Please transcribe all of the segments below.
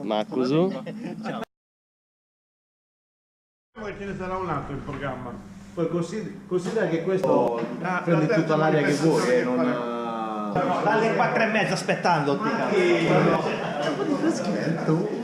Makusu. Poi ce ne sarà un altro in programma. Poi considera che questo prende tutta l'aria che vuoi e non... Dalle 4:30 aspettando. Un po' di freschetto.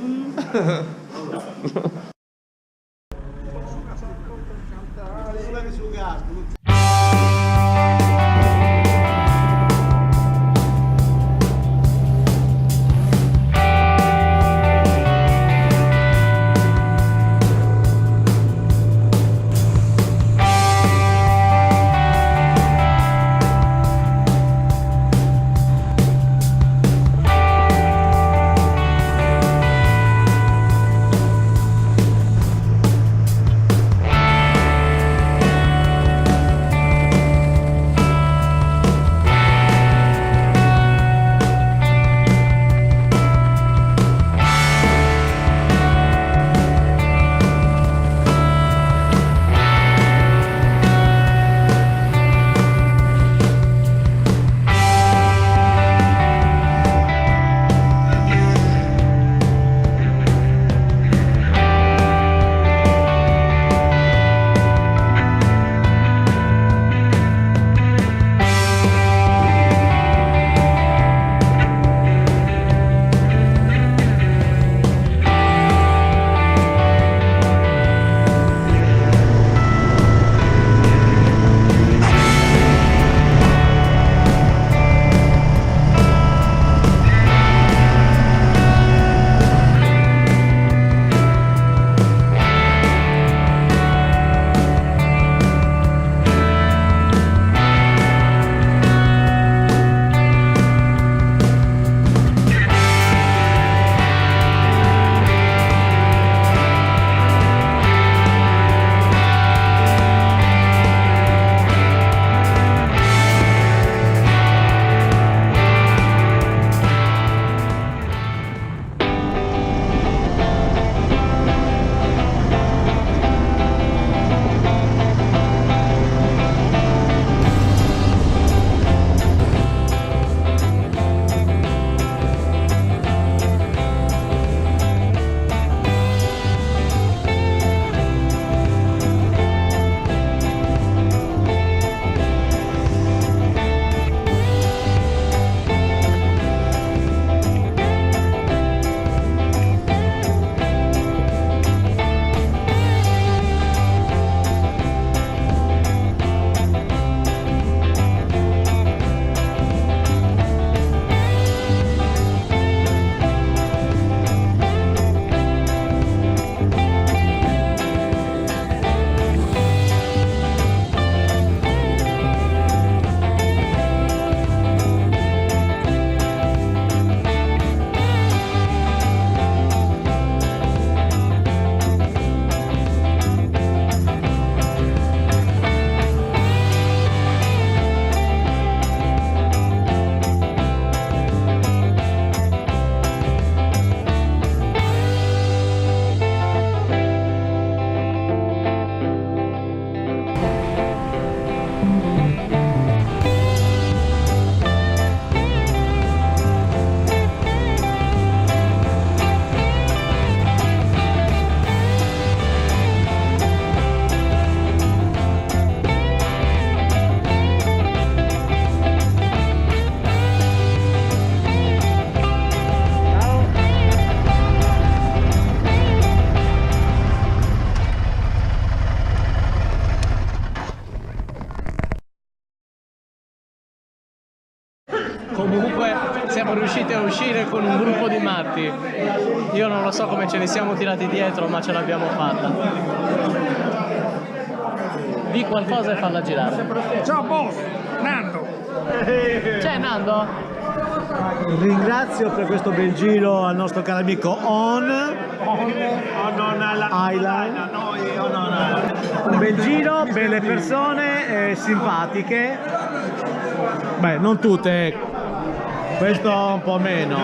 Comunque siamo riusciti a uscire con un gruppo di matti. Io non lo so come ce li siamo tirati dietro, ma ce l'abbiamo fatta. Di qualcosa e falla girare. Ciao boss, Nando! C'è Nando? Ringrazio per questo bel giro al nostro caro amico Island. Un bel giro, belle persone, simpatiche. Beh, non tutte, ecco. Questo un po' meno.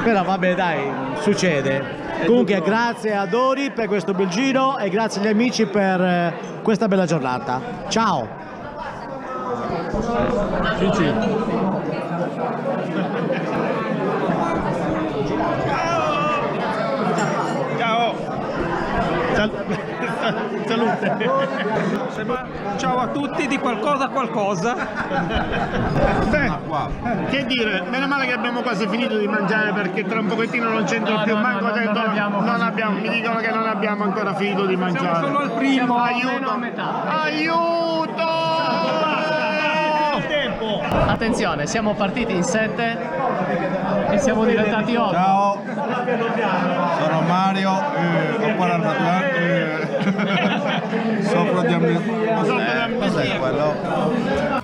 Però vabbè, dai, succede. Comunque grazie a Dori per questo bel giro e grazie agli amici per questa bella giornata. Ciao! Cici. Salute. Ciao a tutti, di qualcosa a qualcosa. Beh, che dire, meno male che abbiamo quasi finito di mangiare perché tra un pochettino non c'entro più, manco dentro. Non abbiamo, mi dicono che non abbiamo ancora finito di mangiare. Siamo solo al primo. Aiuto! Aiuto! Attenzione, siamo partiti in 7 e siamo diventati 8. Ciao, sono Mario, ho 42 anni, soffro di amnesia. Cos'è quello?